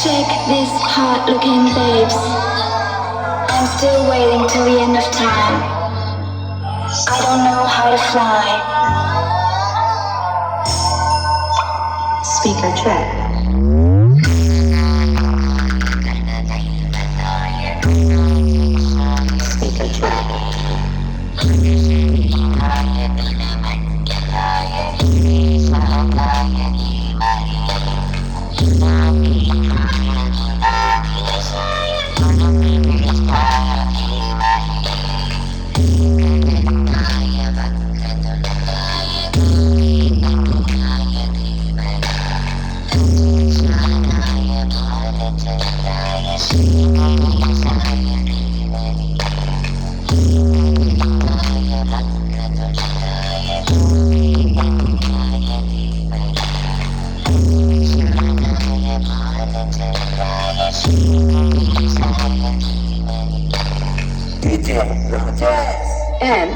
Check these hot-looking babes. I'm still waiting till the end of time. I don't know how to fly. Speaker check. Speaker check. And